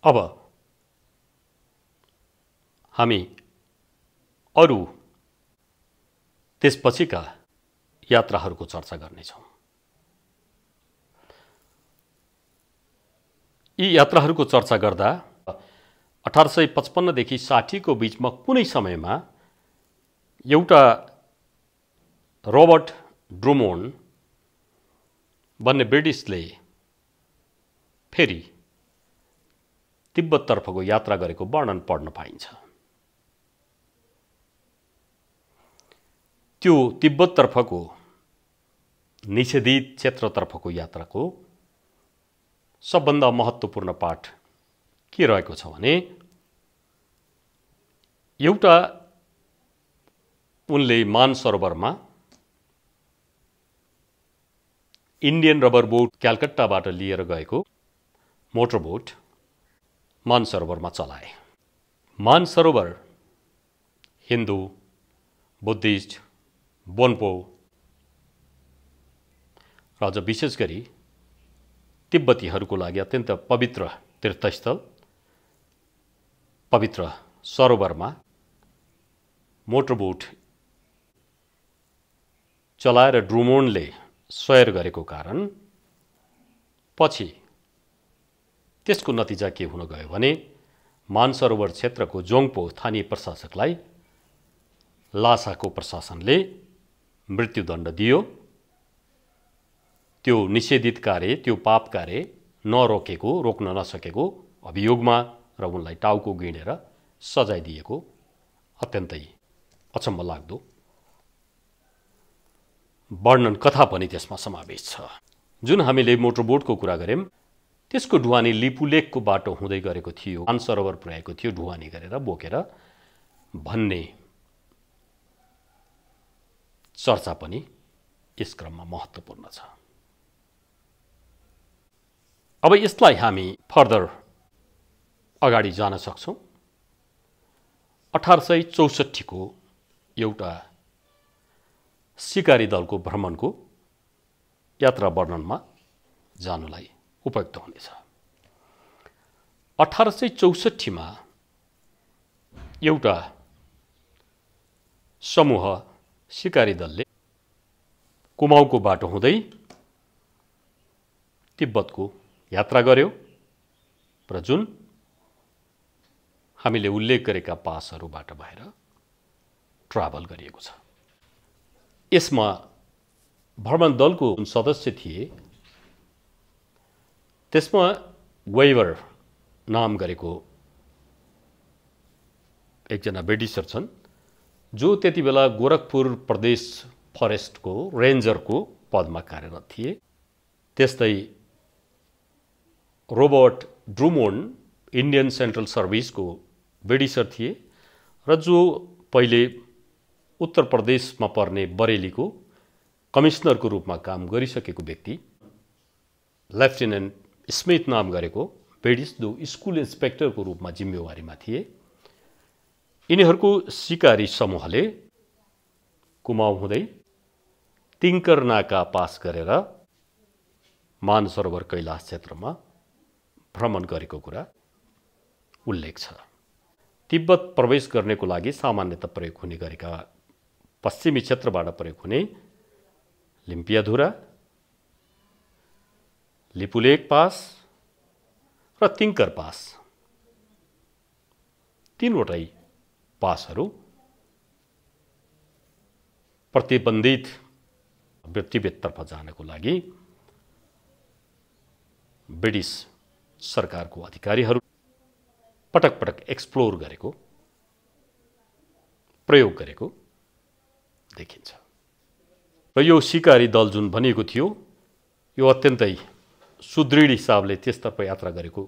अब हामी अरू त्यसपछिका यात्राहरूको चर्चा गर्नेछौँ। यी यात्राहरूको चर्चा गर्दा 1855 देखि 60 को बीचमा कुनै समयमा एउटा रोबर्ट ड्रुमोन्ड भन्ने ब्रिटिसले फेरि तिब्बततर्फको यात्रा गरेको वर्णन पढ्न पाइन्छ। त्यो तिब्बततर्फको निषेधित क्षेत्रतर्फको यात्राको सबभन्दा महत्त्वपूर्ण पाठ के रहेको छ भने एउटा उनले मानसरोवरमा इन्डियन रबर बोट क्यालकट्टाबाट लिएर गएको मोटर बोट मानसरोवरमा चलाए। मानसरोवर हिन्दू, बुद्धिस्ट, बोन्पो र अझ विशेष गरी तिब्बतीहरूको लागि अत्यन्त पवित्र तीर्थस्थल, पवित्र सरोवरमा मोटरबोट चलाएर ड्रुमोन्डले सैर गरेको कारण पछि त्यसको नतिजा के हुन गयो भने मानसरोवर क्षेत्रको जोङ्पो स्थानीय प्रशासकलाई लासाको प्रशासनले मृत्युदण्ड दियो। त्यो निषेधित कार्य, त्यो पाप कार्य रोक्न नसकेको अभियोगमा र उनलाई टाउको गिँडेर सजाय दिएको अत्यन्तै अचम्म लाग्दो वर्णन कथा पनि त्यसमा समावेश छ। जुन हामीले मोटरबोटको कुरा गर्यौं त्यसको ढुवानी लिपुलेकको बाटो हुँदै गरेको थियो, मानसरोवर पुर्याएको थियो ढुवानी गरेर बोकेर भन्ने चर्चा पनि यस क्रममा महत्त्वपूर्ण छ। अब यसलाई हामी फर्दर अगाडि जान सक्छौं। 1864 को एउटा सिकारी दलको भ्रमणको यात्रा वर्णनमा जानुलाई उपयुक्त हुनेछ। 1864 मा एउटा समूह सिकारी दलले कुमाऊको बाटो हुँदै तिब्बतको यात्रा गर्यो र जुन हामीले उल्लेख गरेका पासहरूबाट भएर ट्राभल गरिएको छ। यसमा भ्रमण दलको सदस्य थिए, त्यसमा वेवर नाम गरेको एकजना ब्रिटिसर छन् जो त्यति बेला गोरखपुर प्रदेश फरेस्टको रेन्जरको पदमा कार्यरत थिए। त्यस्तै रोबर्ट ड्रुमोन्ड इन्डियन सेन्ट्रल सर्भिसको ब्रिटिसर थिए र जो पहिले उत्तर प्रदेशमा पर्ने बरेलीको कमिश्नरको रूपमा काम गरिसकेको व्यक्ति। लेफ्टिनेन्ट स्मिथ नाम गरेको ब्रिटिस जो स्कुल इन्सपेक्टरको रूपमा जिम्मेवारीमा थिए। यिनीहरूको सिकारी समूहले कुमाऊ हुँदै तिङ्कर नाका पास गरेर मानसरोवर कैलाश क्षेत्रमा भ्रमण गरेको कुरा उल्लेख छ। तिब्बत प्रवेश गर्नेको लागि सामान्यतः प्रयोग हुने गरेका पश्चिमी क्षेत्रबाट प्रयोग हुने लिम्पियाधुरा, लिपुलेक पास र तिङ्कर पास, तीनवटै पासहरू प्रतिबन्धित तिब्बततर्फ जानको लागि ब्रिटिस सरकारको अधिकारीहरू पटक पटक एक्सप्लोर गरेको, प्रयोग गरेको देखिन्छ। र यो सिकारी दल जुन भनिएको थियो यो अत्यन्तै सुदृढ हिसाबले त्यसतर्फ यात्रा गरेको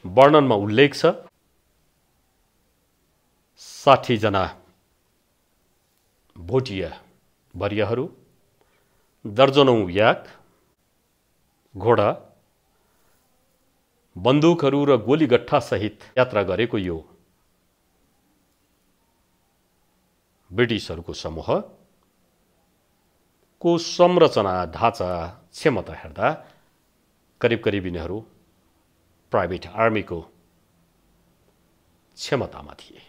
वर्णनमा उल्लेख छ। 60 जना भोटिया वरियाहरू, दर्जनौं याक, घोडा, बन्दुकहरू र गोलीगट्ठा सहित यात्रा गरेको यो ब्रिटिसहरूको समूह को संरचना, ढाँचा, क्षमता हेर्दा करिब करिब यिनीहरू प्राइभेट आर्मीको क्षमतामा थिए।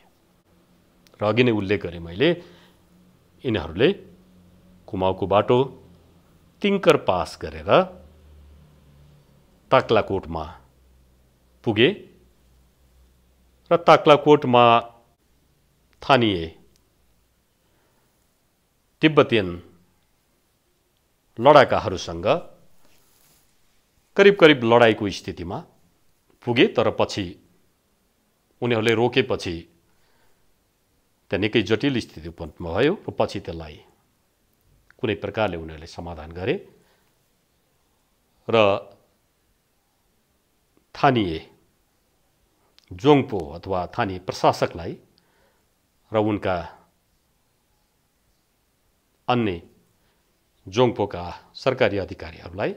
र अघि नै उल्लेख गरेँ मैले, यिनीहरूले कुमाउँको बाटो तिङ्कर पास गरेर ताक्लाकोटमा पुगे र ताक्लाकोटमा स्थानीय तिब्बतीयन लडाकाहरूसँग करिब लडाईँको स्थितिमा पुगे। तर पछि उनीहरूले रोकेपछि त्यहाँ निकै जटिल स्थिति उत्पन्न भयो र पछि त्यसलाई कुनै प्रकारले उनीहरूले समाधान गरे र स्थानीय जोङ्पो अथवा स्थानीय प्रशासकलाई र उनका अन्य जोङ्पोका सरकारी अधिकारीहरूलाई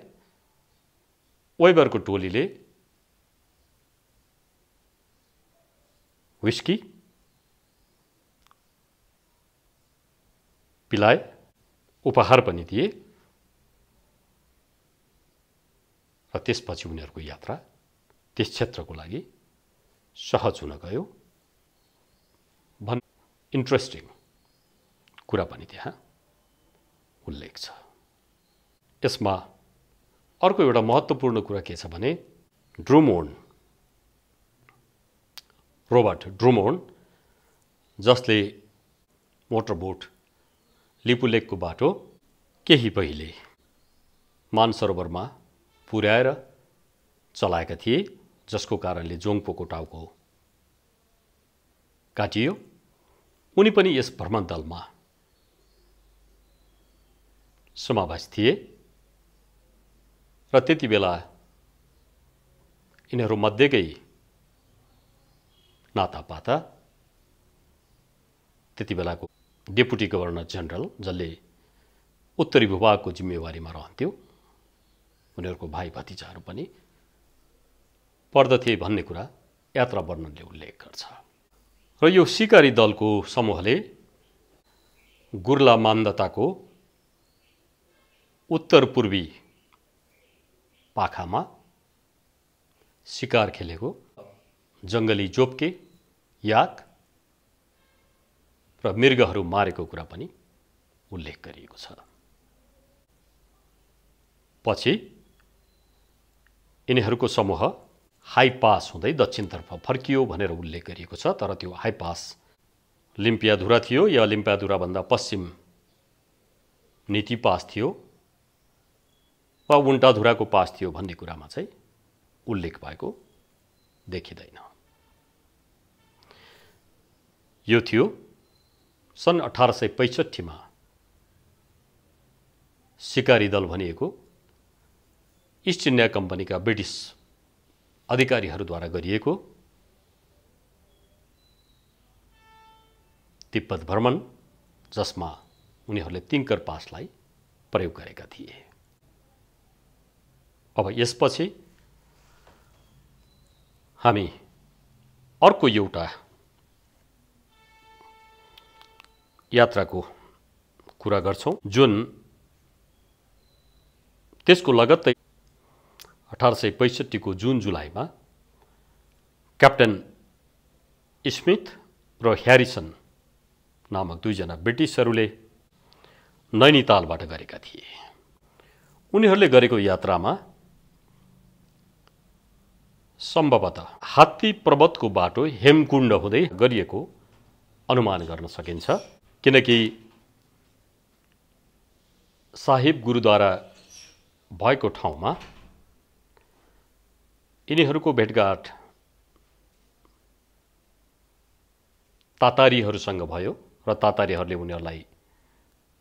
वेबरको टोलीले व्हिस्की पिलाए, उपहार पनि दिए र त्यसपछि उनीहरूको यात्रा त्यस क्षेत्रको लागि सहज हुन गयो। इन्ट्रेस्टिङ कुरा पनि त्यहाँ उल्लेख छ। यसमा अर्को एउटा महत्त्वपूर्ण कुरा के छ भने रोबर्ट ड्रुमोन्ड, जसले मोटरबोट लिपुलेकको बाटो केही पहिले मानसरोवरमा पुर्याएर चलाएका थिए, जसको कारणले जोङ्पोको टाउको काटियो। उनी पनि यस भ्रमण दलमा समावेश थिए र त्यति बेला यिनीहरू मध्येकै नातापाता त्यति बेलाको डेपुटी गभर्नर जनरल, जसले उत्तरी भूभागको जिम्मेवारीमा रहन्थ्यो, उनीहरूको भाइ भतिजाहरू पनि पर्दथे भन्ने कुरा यात्रा वर्णनले उल्लेख गर्छ। र यो सिकारी दलको समूहले गुर्ला मान्दताको उत्तर पूर्वी पाखामा शिकार खेलेको, जङ्गली जोप्के, याक र मृगहरू मारेको कुरा पनि उल्लेख गरिएको छ। पछि यिनीहरूको समूह हाई पास हुँदै दक्षिणतर्फ फर्कियो भनेर उल्लेख गरिएको छ। तर त्यो हाई पास लिम्पियाधुरा थियो या लिम्पियाधुराभन्दा पश्चिम नीति पास थियो वा उन्टाधुराको पास थियो भन्ने कुरामा चाहिँ उल्लेख भएको देखिँदैन। यो थियो सन् 1865 मा सिकारी दल भनिएको इस्ट इन्डिया कम्पनीका ब्रिटिस अधिकारीहरूद्वारा गरिएको तिब्बत भ्रमण, जसमा उनीहरूले तिङ्कर पासलाई प्रयोग गरेका थिए। अब यसपछि हामी अर्को एउटा यात्राको कुरा गर्छौं, जुन त्यसको लगत्तै 1865 को जुन जुलाईमा क्याप्टेन स्मिथ र ह्यारिसन नामक दुईजना ब्रिटिसहरूले नैनीतालबाट गरेका थिए। उनीहरूले गरेको यात्रामा सम्भवतः हात्ती पर्वतको बाटो हेमकुण्ड हुँदै गरिएको अनुमान गर्न सकिन्छ, किनकि साहिब गुरुद्वारा भएको ठाउँमा यिनीहरूको भेटघाट तातारीहरूसँग भयो र तातारीहरूले उनीहरूलाई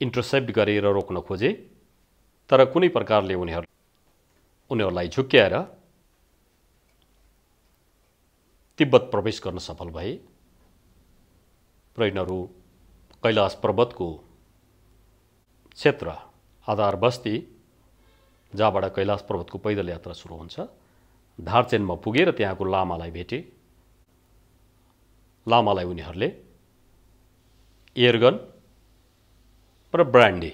इन्टरसेप्ट गरेर रोक्न खोजे, तर कुनै प्रकारले उनीहरूलाई झुक्क्याएर तिब्बत प्रवेश गर्न सफल भए र यिनीहरू कैलाश पर्वतको क्षेत्र आधार बस्ती, जहाँबाट कैलाश पर्वतको पैदल यात्रा सुरु हुन्छ, धारचेनमा पुगेर त्यहाँको लामालाई भेटे। लामालाई उनीहरूले एयरगन र ब्रान्डी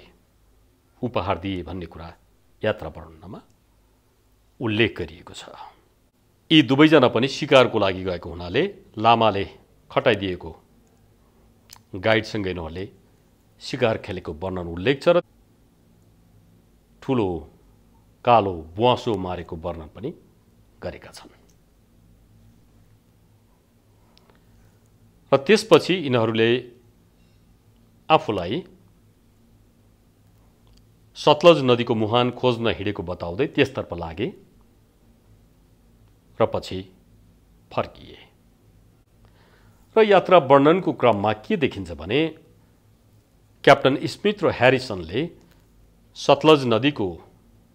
उपहार दिए भन्ने कुरा यात्रा वर्णनमा उल्लेख गरिएको छ। यी दुवैजना पनि शिकारको लागि गएको हुनाले लामाले खटाइदिएको गाइडसँगै उनीहरूले शिकार खेलेको वर्णन उल्लेख छ र ठुलो कालो बुवासो मारेको वर्णन पनि गरेका छन्। र त्यसपछि यिनीहरूले आफूलाई सतलज नदीको मुहान खोज्न हिँडेको बताउँदै त्यसतर्फ लागे र पछि फर्किए। र यात्रा वर्णनको क्रममा के देखिन्छ भने क्याप्टन स्मिथ र ह्यारिसनले सतलज नदीको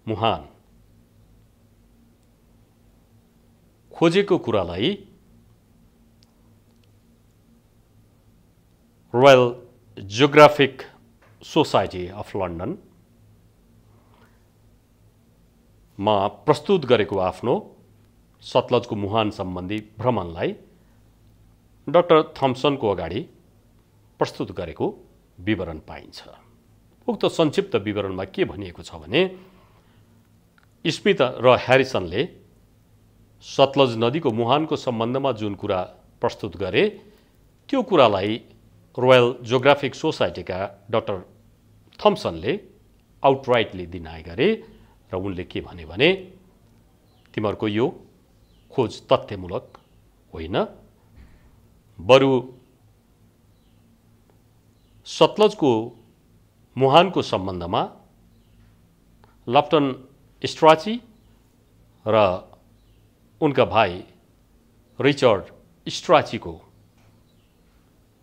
मुहान खोजेको कुरालाई royal geographic society of London मा प्रस्तुत गरेको आफ्नो सतलजको मुहान सम्बन्धी भ्रमणलाई डाक्टर थम्सनको अगाडि प्रस्तुत गरेको विवरण पाइन्छ। उक्त संक्षिप्त विवरणमा के भनिएको छ भने स्मिथ र ह्यारिसनले सतलज नदीको मुहानको सम्बन्धमा जुन कुरा प्रस्तुत गरे त्यो कुरालाई रोयल जियोग्राफिक सोसाइटीका डाक्टर थम्सनले आउटराइटली डिनाइ गरे र उनले के भने तिमीहरूको यो खोज तथ्यमूलक होइन, बरु सतलजको मुहानको सम्बन्धमा लप्टन स्ट्राची र उनका भाइ रिचर्ड स्ट्राचीको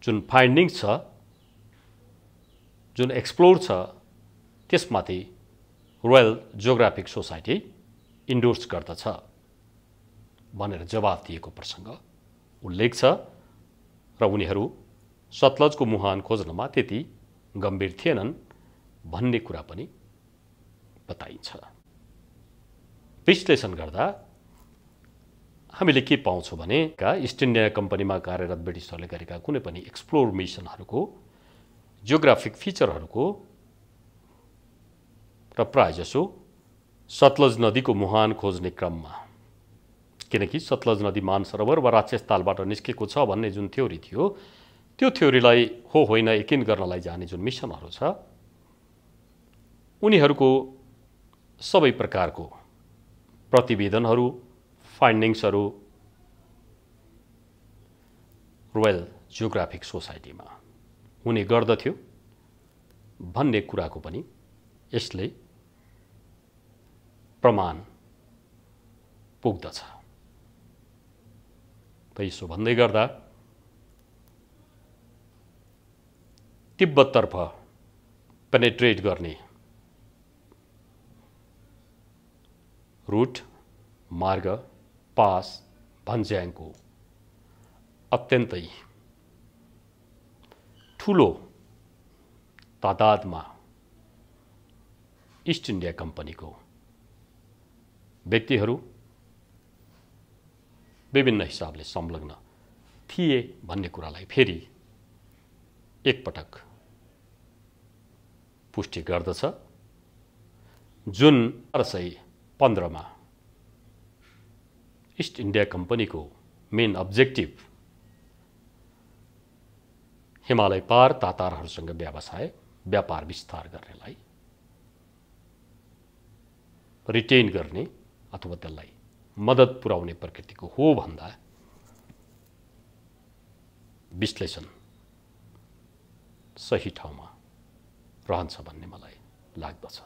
जुन फाइन्डिङ्स छ, जुन एक्सप्लोर छ, त्यसमाथि रोयल जियोग्राफिक सोसाइटी इन्डोर्स गर्दछ भनेर जवाफ दिएको प्रसङ्ग उल्लेख छ र उनीहरू सतलजको मुहान खोज्नमा त्यति गम्भीर थिएनन् भन्ने कुरा पनि बताइन्छ। विश्लेषण गर्दा हामीले के पाउँछौँ भने इस्ट इन्डिया कम्पनीमा कार्यरत ब्रिटिसहरूले गरेका कुनै पनि एक्सप्लोर मिसनहरूको जियोग्राफिक फिचरहरूको र प्रायजसो सतलज नदीको मुहान खोज्ने क्रममा, किनकि सतलज नदी मानसरोवर वा राक्षस तालबाट निस्केको छ भन्ने जुन थ्योरी थियो त्यो थ्योरीलाई हो होइन यकिन गर्नलाई जाने जुन मिसनहरू छ उनीहरूको सबै प्रकारको प्रतिवेदनहरू फाइन्डिङ्सहरू रोयल जियोग्राफिक सोसाइटीमा हुने गर्दथ्यो भन्ने कुराको पनि यसले प्रमाण पुग्दछ। त यसो भन्दै गर्दा तिब्बततर्फ पेनेट्रेट गर्ने रुट मार्ग पास भन्ज्याङको अत्यन्तै ठुलो तादादमा इस्ट इन्डिया कम्पनीको व्यक्तिहरू विभिन्न हिसाबले संलग्न थिए भन्ने कुरालाई फेरि एकपटक पुष्टि गर्दछ। जुन 1815 मा इस्ट इन्डिया कम्पनीको मेन अब्जेक्टिभ हिमालय पार तातारहरूसँग व्यापार विस्तार गर्नेलाई रिटेन गर्ने अथवा त्यसलाई मद्दत पुर्याउने प्रकृतिको हो भन्दा विश्लेषण सही ठाउँमा रहन्छ भन्ने मलाई लाग्दछ।